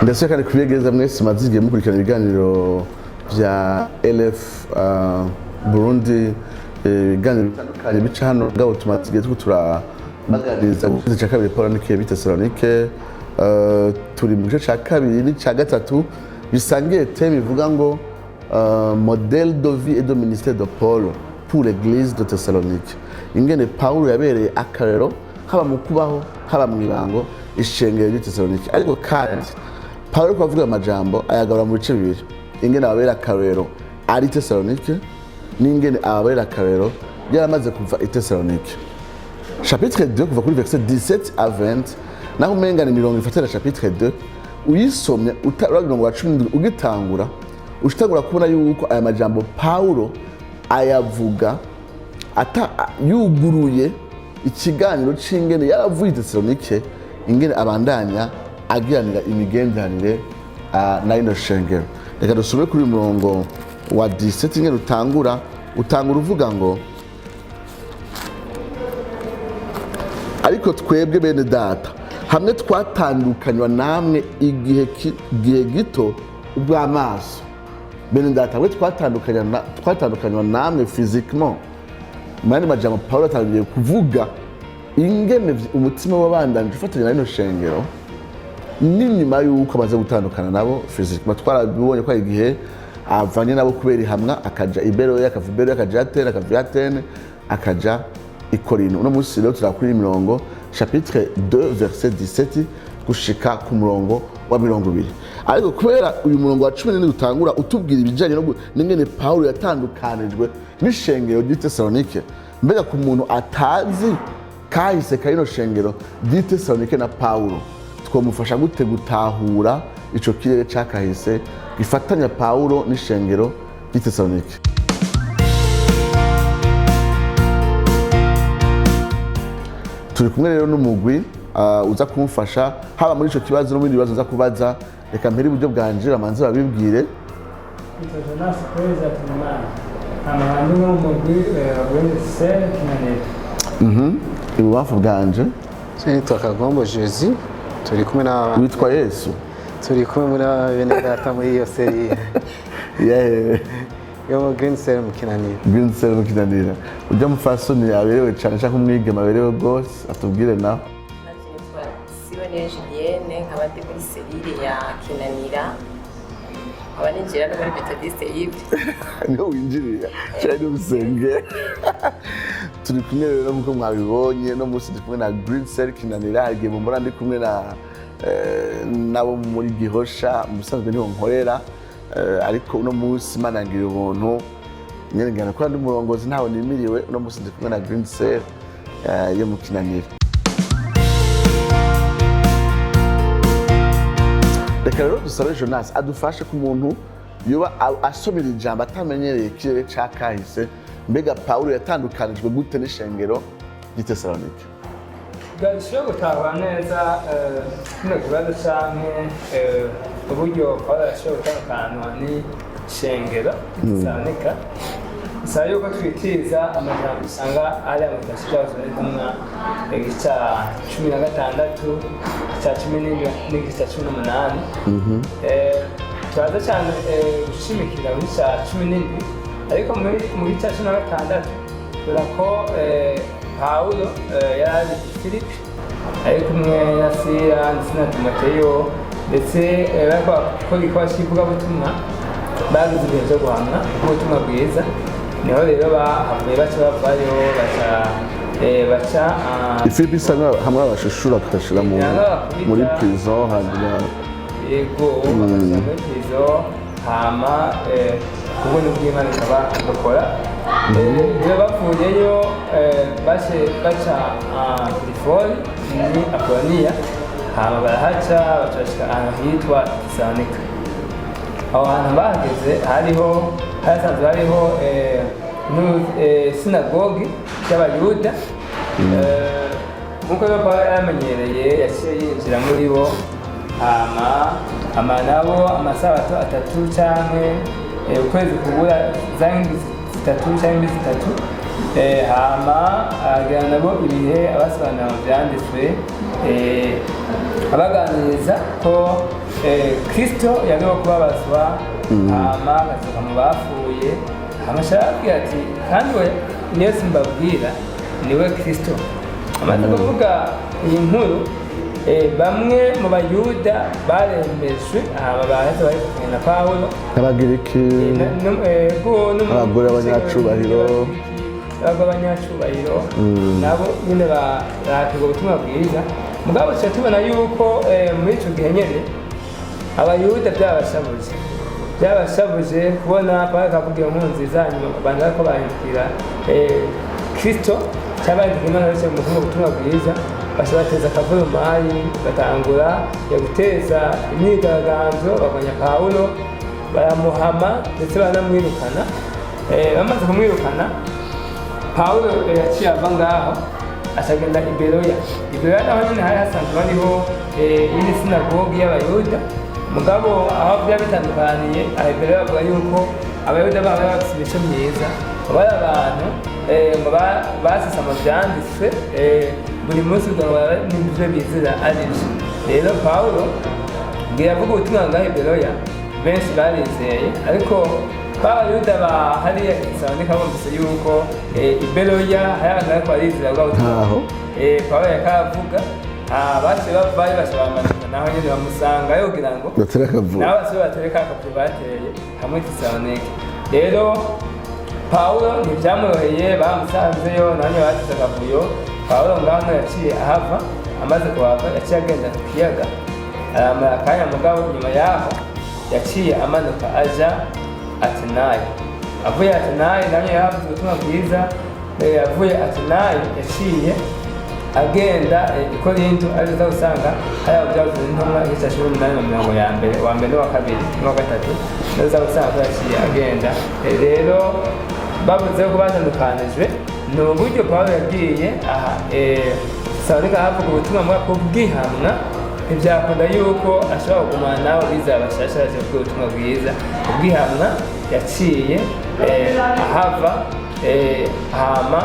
ndetse kandi kubigereza mwese mazigiye mukurikirana ibiganiro bya LF Burundi, ibiganiro bitandukanye bica hano ngabo tumazigiye turabaganiriza ku gice cya kabiri Paul nikiye bita Thessalonike. Turi mu gice cya kabiri n'icya gatatu bisangiye theme ivuga ngo modèle de vie et de ministère de Paul pour l'église de Thessalonique. Ingene Paulo yabereye akarorero haba mu kubaho haba mw'ibango ishengero rya Thessalonike. Ariko kandi Paulo kwavuga amajambo ayagabura mu bice bibiri: ingene ababera akarorero ari Thessalonike n'ingene ababera akarorero yaramaze kuva i Thessalonike. Chapitre 2 kuva kuri verset 17 à 20 naho umenga ni mirongo ifatira chapitre 2 uyisomye uragira ngo 17 ugitangura ushitangura kubona yuko aya majambo Paulo ayavuga ata yuguruye ikiganiro c'ingene yaravuye i Thessalonike, ingene abandanya agiranira imigenderanire na ino shengero. Reka dusubire kuri murongo wa 17 ingene utangura uvuga ngo ariko twebwe bene data hamwe twatandukanywa namwe igihe gito ubw'amaso. Bene data hamwe twatandukanywa namwe physiquement. Mani majambo Paulo atangiye kuvuga ingene umutima w'abandanje ufatanya na ino shengero n'inyuma yuko amaze gutandukana nabo physiquement. Twarabibonye ko igihe avanye nabo kubera ihamwa akaja Iberoya, akava Iberoya akaja Atene, akava Atene akaja i Korinto. Uno munsi rero turakuri imirongo chapitre 2 verset 17 gushika ku murongo wa 20. Ariko kubera uyu murongo wa 14 utangura utubwira ibijanye n'ingene Paulo yatandukanijwe n'ishengero ry'i Thessalonike, mbega ku muntu atazi kahise kayino shengero ry'i Thessalonike na Paulo twomufasha gute gutahura ico kirere cakahise gifatanya Paulo n'ishengero ry'i Thessalonike? Turi kumwe rero n'umugwi uza kumufasha haba muri ico kibazo no muri bibazo uza kubaza. Reka mbere uburyo bwanje bamanze babibwire. Ibubafu bwanje nitwa Kagombo Jésus, turi kumwe na witwa Yesu, turi kumwe muri bene data muri iyo seri yo Green Cell mu Kinanira. Green Cell mu Kinanira. Ujya mufasoni aberewe cyane cyangwa umwigema aberewe gose atubwire nawe. Julienne nkabandi muri serire ya Kinanira, abaninjira no muri Methodiste yibi ngo winjirira cyane usenge. Turi kumwe rero nkuko mwabibonye no munsi kumwe na Green Cell Kinanira, hagiye mu murandi kumwe na nabo muri Gihosha musanzwe niho nkorera, ariko uno munsi manangira ubuntu nyerengana ko ndi murongozi ntaho nimiriwe. Uno munsi kumwe na Green Cell yo mu Kinanira. Reka rero dusabe Jonas adufashe ku muntu yoba asomera ijambo atamenyereye ikirere cakahise, mbega Paulo yatandukanijwe gute n'ishengero ry'i Thessalonike? Gashobora gutahura neza kino kibazo canke uburyo Paulo yashobora gutandukanywa n'ishengero ry'i Thessalonike. Bisaba yuko twitiza amajambo usanga ari amagasho y'intumwa igice ca 16 ca 17 n'igice ca 18. Turaza cyane gushimikira muri ca 17, ariko mu gice ca 16 dore ko Paulo yari Filipi ari kumwe na Sila ndetse na Timoteyo, ndetse bakora igikorwa cy'ivugabutumwa bagize ibihe byo guhamya ubutumwa bwiza. Niho rero bahavuye baca bavayo baca Filipi isa hamwe abashishura akashira muri prison hanyuma yego bakashira muri prison hama kubona ubw'Imana ikaba gukora. Rero bavuyeyo baca Trifoli ni Apoloniya, hama barahaca bacashika ahantu hitwa Thessalonike. Aho hantu bahageze hasanzwe hariho sinagogi y'Abayuda. Nkuko Paulo yamenyereye yaciye yinjira muri bo, hama nabo amasabato 3 canke ukwezi kubura zangi 3 canke 3, hama agira nabo ibihe abasobanura mu byanditswe abaganiriza ko Kristo yariho kubabazwa hama akazuka mu bapfuye amashara ababwira ati kandi we niyo simbabwira niwe Kristo. Amaze kuvuga iyi nkuru bamwe mu bayuda baremejwe baheze bari kumwe na Pawulo n'abagiriki abagore b'abanyacubahiro nabo nyine bakiga ubutumwa bwiza. Mugabo tuca tubona yuko muri ico gihe nyene abayuda byabashabuje kubona Pawulo akavuga inkuru nziza hanyuma abantu bariko bahindukira Kristo cyabahindukira Imana bose mu butumwa bwiza bateza akavurumayi batangura guteza imyigaragambyo bagwanya Pawulo baramuhama ndetse baranamwirukana. Bamaze kumwirukana Pawulo yaciye ava ngaho ashagenda i Beroya naho nyine hari hasanzwe hariho iri sinagogi y'abayuda. Mugabo aho byaba bitandukaniye aho i Beroya bavuga yuko abayuda baba bafite imico myiza bari abantu ngo basesama byanditswe buri munsi ugahora n'ibyo bizira ari byo. Rero Pawulo ngiye avuga ubutumwa ngaho i Beroya benshi barizeye, ariko Abayuda hariya Tesalonika bumvise yuko i Beroya hari abantu bariko barizera bwa butumwa Pawulo yakavuga baciye bavayo bashobamanika naho nyene bamusangayo kugira ngo nabo basore batereka akavuyo bateye hamwe i Tesalonika. Rero Pawulo ntivyamworoheye bamusanzeyo nanye bateze akavuyo. Pawulo ngaho yaciye ahava, amaze kuhava yaciye agenda ku kiyaga aramara akanya. Mugabo nyuma yaho yaciye amanuka aja Atenayi. Avuye Atenayi nanye yahavuze ubutumwa bwiza. Avuye Atenayi yaciye agenda i Korinto, arizo usanga hari abavyavuze n'intumwa igice ca 18 ya mbere, wa mbere n'uwa kabiri n'uwa gatatu, nizo usanga yaciye agenda. Rero bavuze ko batandukanijwe ni uburyo Pawulo yagiye aha Tesalonika havuga ubutumwa bwo bwihamwa. Ntibyakunda yuko ashobora kugumana nabo bizera bashasha baje kuvuga ubutumwa bwiza. Ubwihamwa yaciye ahava hama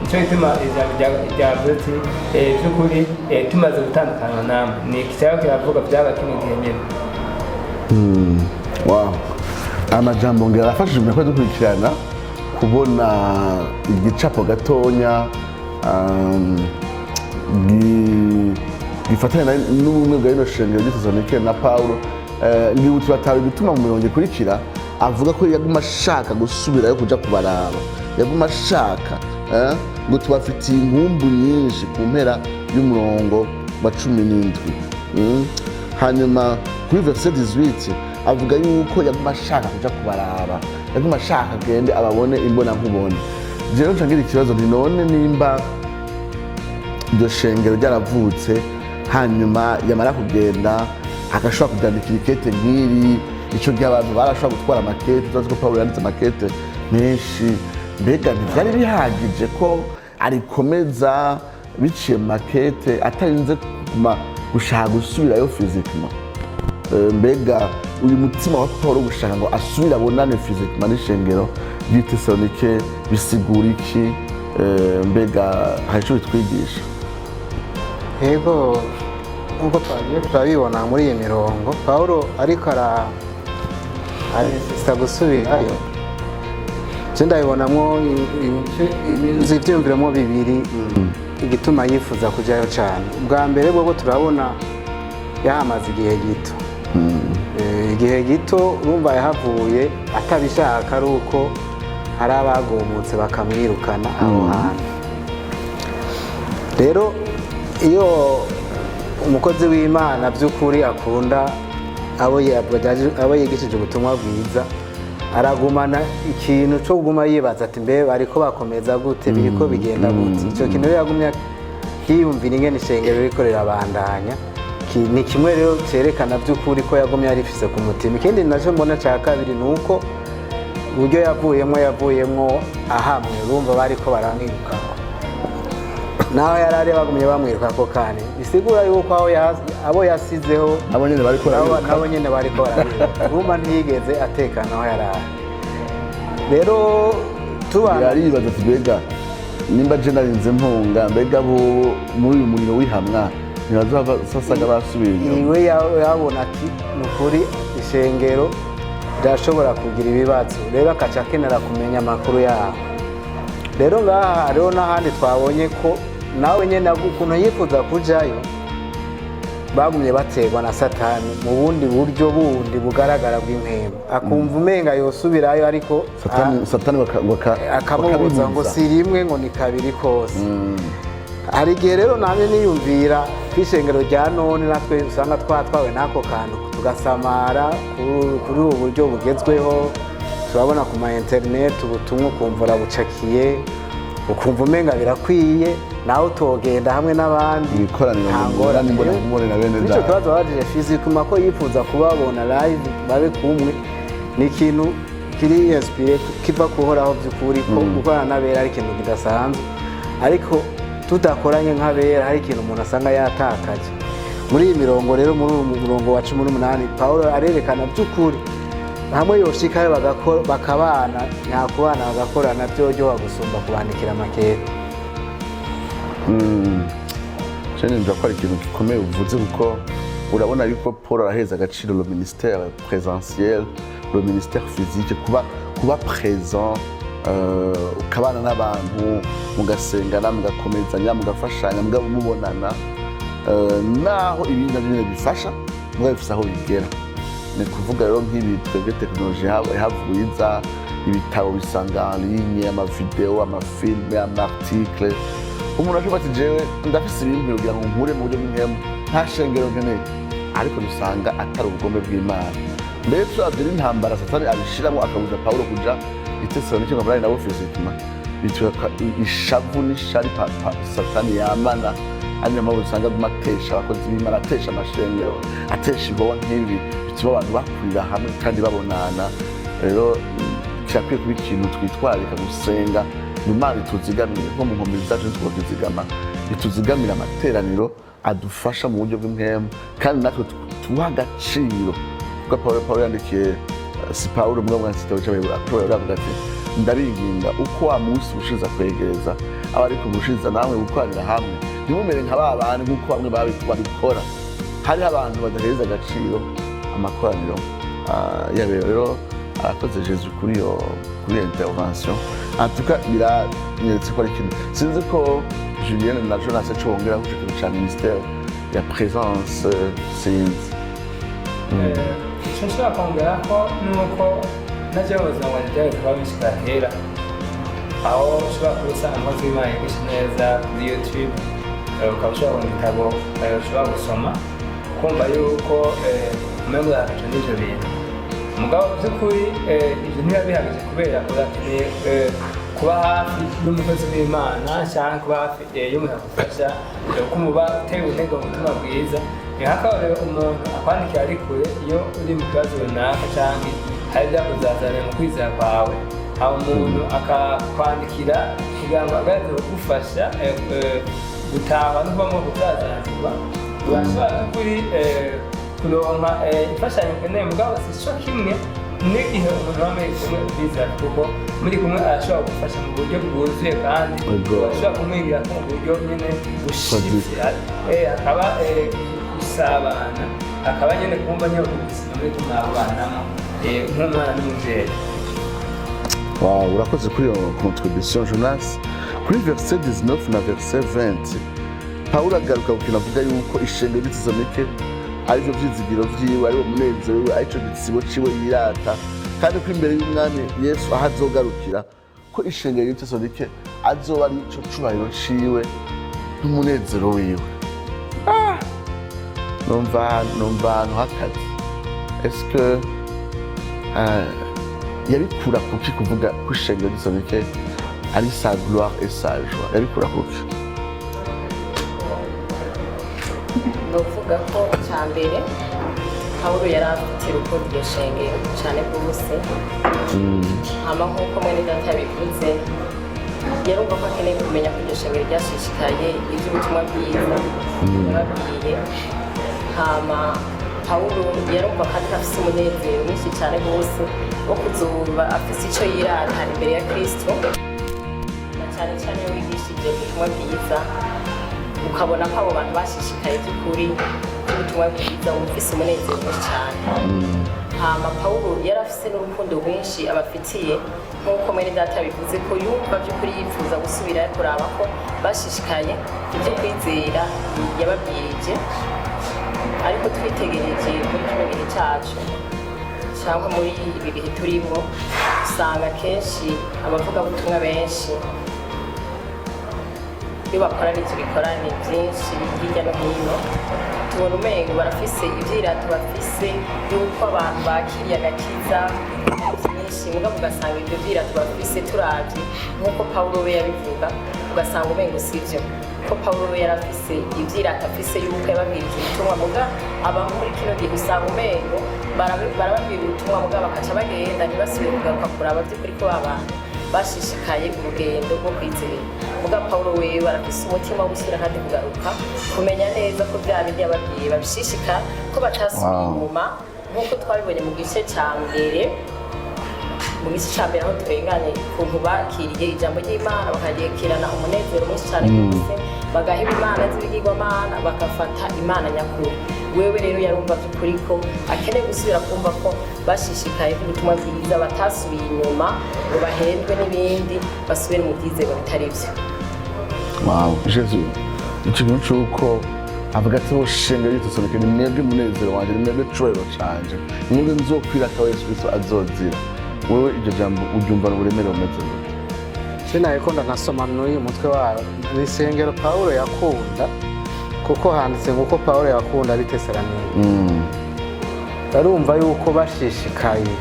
nicyo gituma ijambo ryavuze ati by'ukuri tumaze gutandukana namwe. Ni iki cyaba kiravuga byaba kimwe gihe nyine. Wow, amajambo ngira arafashije mu ko dukurikirana kubona igicapo gatonya gifatanya n'ubumwe bwa ino shengero ry'Itesalonike na Pawulo. Ngibutse batawe bituma mu mirongo ikurikira avuga ko yaguma ashaka gusubirayo kuja kubaraba, yaguma ashaka ngo tubafitiye inkumbu nyinshi ku mpera y'umurongo wa 17. Hanyuma kuri verset 18 avuga yuko yaguma ashaka kuja kubaraba, yaguma ashaka agende ababone imbona nkubone. Rero ncangira ikibazo nti none nimba iryo shengero ryaravutse hanyuma yamara kugenda agashobora kubyandikira ikete nk'iri, ico gihe abantu barashobora gutwara amakete, tuzi ko Pawulo yanditse amakete menshi, mbega ntivyari bihagije ko arikomeza biciye mu makete atarinze gushaka gusubirayo physiquement? Mbega uyu mutima wa Pawulo gushaka ngo asubire abonane physiquement n'ishengero ry'Itesalonike bisigura iki? Mbega hari ico bitwigisha? Yego, nkuko twagiye turabibona muri iyi mirongo, Pawulo ariko arasaba gusubirayo. Je ndabibonamwo ivyiyumviramo bibiri igituma yifuza kujayo cyane. Bwa mbere bwo turabona yahamaze igihe gito. Igihe gito urumva yahavuye atabishaka, ari uko hari abagomotse bakamwirukana aho hantu. Rero iyo umukozi w'Imana by'ukuri akunda abo yigishije ubutumwa bwiza, aragumana ikintu cyo kuguma yibaza ati mbe bariko bakomeza gute, biriko bigenda gute. Icyo kintu yagumya hiyumvira ingene ishengero riko rirabandanya. Ni kimwe rero cyerekana by'ukuri ko yagumye yarifise ku mutima. Ikindi naco mbona cya kabiri ni uko uburyo yavuyemwo ahamwe, urumva bariko baramwiruka naho yarari bagumye bamwiruka ko kane, bisigura yuko abo yasizeho nabo nyene bariko barabiruka. Urumva ntiyigeze atekana aho yarari. Rero yaribaza ati mbega nimba je narinze mpunga, mbega bo muri uyu muriro w'ihamwa ntibazava sasaga basubiye inyuma. iwe yabona ati ni ukuri ishengero rirashobora kugira ibibazo rero akaca akenera kumenya amakuru yaho. Rero ngaha hariho n'ahandi twabonye ko nawe nyine ukuntu yifuza kujayo bagumye baterwa na satani mu bundi buryo bundi bugaragara bw'impembe, akumva umenga yosubirayo ariko satani akamubuza ngo si rimwe ngo ni kabiri kose. Hari igihe rero nanjye niyumvira kw'ishengero rya none natwe usanga twatwawe n'ako kantu tugasamara kuri ubu buryo bugezweho, turabona ku ma internet ubutumwa ukumva urabucakiye ukumva umenga birakwiye nawe utogenda hamwe n'abandi ikoraniro na bene nicyo kibazo babajije fizikuma ko yifuza kubabona live babe kumwe. Ni ikintu kiri inspire kiva kuhoraho by'ukuri ko gukorana n'abera ari ikintu kidasanzwe, ariko tudakoranye nk'abera hari ikintu umuntu asanga yatakaje. Muri iyi mirongo rero, muri uyu murongo wa 18 Pawulo arerekana by'ukuri hamwe yoshikayo bakabana nyakubana bagakorana byoryoha gusumba kubandikira amakete. Cyane ndakora ikintu gikomeye uvuze kuko urabona yuko Paul araheza agaciro le ministère présentiel, le ministère physique, kuba présent, ukabana n'abantu mugasengana mugakomezanya mugafashanya mubonana, naho ibindi nabyo bifasha mugafisa aho bigera. Ni kuvuga rero nk'ibi twebwe tekinoloji havuye iza ibitabo bisanga en ligne, amavideo, amafilme, amarticle, umuntu ashobora ati jewe ndafise ibintu kugira ngo nkure mu buryo bw'impemu nta shengero nkeneye, ariko dusanga atari ubugombe bw'Imana. Mbere turavye n'intambara satani abishiramo akabuza Pawulo kuja i Tesalonike ngo barane nabo fizikima, bityo ishavu n'ishari satani yamana ari nayo usanga matesha abakozi b'Imana, atesha amashengero, atesha ibikorwa nk'ibi bituma abantu bakurira hamwe kandi babonana. Rero kirakwiye kuba ikintu twitwararika gusenga Imana ituzigamire nko mu nkomezi zacu twokizigama, ituzigamira amateraniro adufasha mu buryo bw'impemu kandi natwe tuha agaciro. Kuko Pawulo yandikiye si Pawulo mugabo mwanditsi cy'Abayahudi aravuga ati ndabinginga uko wa munsi ushiza kwegereza abari kubushiza namwe gukoranira hamwe ntimumere nka ba bantu nk'uko bamwe babikora. Hariho abantu badahereza agaciro amakoraniro y'abera. Rero arakoze Yesu kuri iyo intervention. En tout cas biranyeretse ko ari ikintu sinzi ko Julienne na Jonas cyo bongera ku kintu cya ministère ya présence sinzi. Nshobora kongera ko nuko najya ubuzima bwanjye bwari kuba bishika kera, aho ushobora kubisanga amazi y'Imana yigisha neza kuri YouTube, ukaba ushobora kubona ibitabo ushobora gusoma kumva yuko umengo yakaje n'ivyo bintu. Mugabo by'ukuri ibyo ntibiba bihagaze kubera urakeneye kuba hafi y'umukozi w'Imana cyangwa kuba hafi y'umuntu agufasha kumuba uteye intego mu butumwa bwiza. Ni nk'akarorero umuntu akwandikira ari kure iyo uri mu kibazo runaka cyangwa hari ibyakuzazana mu kwizera kwawe, aho umuntu akakwandikira kugira ngo agaragaze kugufasha gutaha no kuba mu kutazanirwa. Urashobora kuri kuronka imfashanyo ukeneye, mugabo si cyo kimwe n'igihe umuntu aba muri kumwe bizera, kuko muri kumwe arashobora kugufasha mu buryo bwuzuye kandi urashobora kumwigira mu buryo nyine bushitse, akaba gusabana, akaba nyine kumva nyine ubuzima muri tumwabanamo nk'umwana n'umubyeyi. Urakoze kuri iyo contribution Jonas. Kuri verset 19 na verset 20 Pawulo agaruka ku kintu avuga yuko ishengero ry'Itesalonike arivyo vyizigiro vyiwe, ariwo munezero wiwe, arico gisibo ciwe yirata, kandi ko imbere y'umwami Yesu aho azogarukira ko ishengero ry'Itesalonike azoba ari ico cubahiro ciwe n'umunezero wiwe. Numva ahantu hakazi. Est-ce que yabikura kuki kuvuga ko ishengero ry'Itesalonike ari sa gloire et sa joie? Yabikura kuki? Novuga ko cya mbere Pawulo yari afite urukundo iryo shengero cyane rwose, hama nk'uko mwene data yabivuze yarumva ko akeneye kumenya ko iryo shengero ryashishikaye iby'ubutumwa bwiza yababwiye. Hama Pawulo yarumva ko afite umunezero mwinshi cyane rwose wo kuzoba afite icyo yirata imbere ya Kristo, na cyane cyane iyo wigishije ubutumwa bwiza ukabona ko abo bantu bashishikaye by'ukuri n'ubutumwa bwiza bufise umunezero mwinshi cyane. Hama Pawulo yari afise n'urukundo rwinshi abafitiye nk'uko mwene data bivuze ko yumva by'ukuri yifuza gusubira kuraba ko bashishikaye ibyo kwizera yababwirije. Ariko twitegereje muri kino gihe cyacu cyangwa muri ibi bihe turimo, usanga kenshi abavugabutumwa benshi iyo bakora n'ibyo bikorane byinshi hirya no hino, tubona umengo barafise ivyirato bafise yuko abantu bakiriye agakiza byinshi, mugabo ugasanga ibyo vyirato bafise turavye nk'uko Pawulo we yabivuga, ugasanga umengo sivyo. Ko Pawulo we yarafise ivyirato afise yuko yababwirije ubutumwa, muga aba muri kino gihe usanga umengo barababwira ubutumwa muga bakaca bagenda ntibasubire kugaruka kuraba vy'ukuri ko abantu bashishikaye urugendo rwo kwizera. Muga Pawulo wewe arafise umutima wo gusubira kandi kugaruka kumenya neza ko bya bindi yababwiye babishishika, ko batasubiye inyuma nk'uko twabibonye mu gice ca mbere. Mu gice ca mbere aho turenganye ukuntu bakiriye ijambo ry'Imana bakaryakirana umunezero mwinshi cyane rwose, bagaheba imana z'ibigirwamana bagafata imana nyakuri. Wewe rero yarumva by'ukuri ko akeneye gusubira kumva ko bashishikaye ubutumwa bwiza, batasubiye inyuma ngo bahendwe n'ibindi, basubire mu byizero bitari byo. Jesus ikintu cy'uko avuga ati ushinga yitosoneke ni mwebwe munezero wanje, ni mwebwe cubahiro canje, ni mwebwe nzokwirata Yesu Kristo azozira. Wewe iryo jambo uryumva n'uburemere bumeze gute? Sinayikunda nkasoma n'uyu mutwe wayo n'isengero Pawulo yakunda, kuko handitse nguko Pawulo yakunda ari Tesalonike. Barumva yuko bashishikaye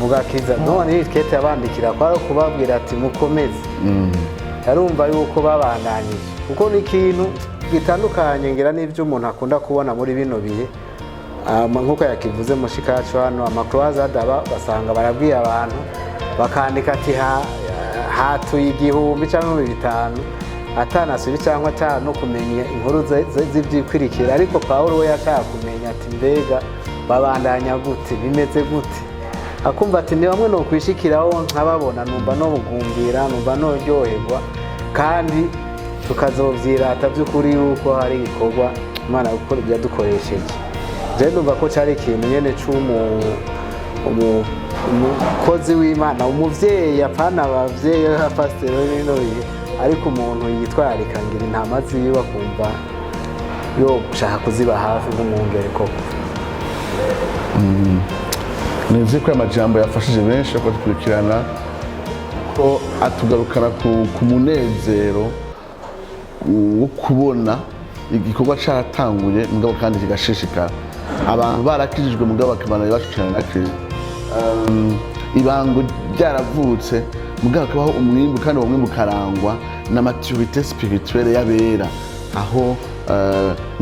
mu gakiza, none ikete yabandikira kwari kubabwira ati mukomeze. Yarumva yuko babandanyije, kuko ni ikintu gitandukanye ngira n'ivyo umuntu akunda kubona muri bino bihe. Nkuko yakivuze mushika yacu hano amakroaza adaba basanga barabwiye abantu bakandika ati hatuye 1000 cyangwa 5000 atanasubiri cyangwa atano kumenya inkuru z'ivyikwirikira. Ariko Pawulo we yashaka kumenya ati mbega babandanya gute, bimeze gute, akumva ati ni bamwe no kwishikiraho nkababona, numva no bugumbira, numva no ryoherwa, kandi tukazovyirata by'ukuri yuko hari igikorwa Imana gukora byadukoresheje. Je numva ko cyari ikintu nyene umukozi w'Imana, umuvyeyi apana abavyeyi pastor bino bihe, ariko umuntu yitwararika ngira intama ziwe akumva yo gushaka kuziba hafi nk'umwungere koko. Nzi ko amajambo yafashije benshi ko dukurikirana, ko atugarukana ku munezero wo kubona igikorwa caratanguye mugabo kandi kigashishikara, abantu barakijijwe mugabo bakabana bashikana na Kristo. Ibango ryaravutse mugabo kabaho umwimbu, kandi uwo mwimbu karangwa na maturité spirituelle y'abera, aho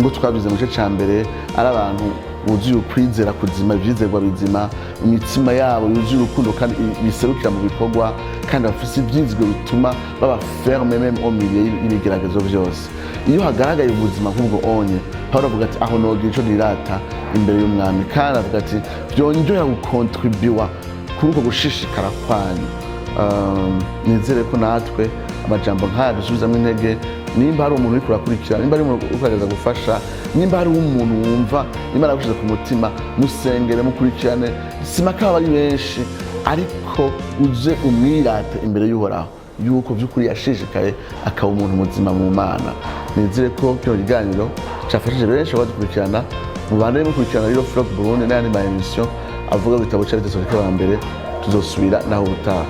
ngo twabize mu gice ca mbere ari abantu buzuye ukwizera kuzima, ivyizerwa bizima, imitima yabo yuzuye urukundo kandi biserukira mu bikorwa, kandi bafise ivyizigiro bituma baba ferme même au milieu y'ibigeragezo vyose. Iyo hagaragaye ubuzima nk'ubwo onye, Pawulo avuga ati aho nogira ico nirata imbere y'umwami, kandi avuga ati vyongera gukontribuwa kuri uko gushishikara kwanyu. Nizere ko natwe amajambo nk'aya dusubizamo intege, nimba hari umuntu uri kurakurikira, nimba ari umuntu ugerageza gufasha, nimba hari umuntu wumva Imana yagushize ku mutima, musengere, mukurikirane, simaka bari benshi, ariko uze umwirate imbere y'Uhoraho yuko by'ukuri yashishikaye akaba umuntu muzima mu Mana. Nizere ko kino kiganiro cyafashije benshi abadukurikirana, mubandanye mukurikirana rero Flock Burundi n'ayandi ma emission avuga ibitabo cya Etude wa mbere. Tuzosubira naho ubutaha.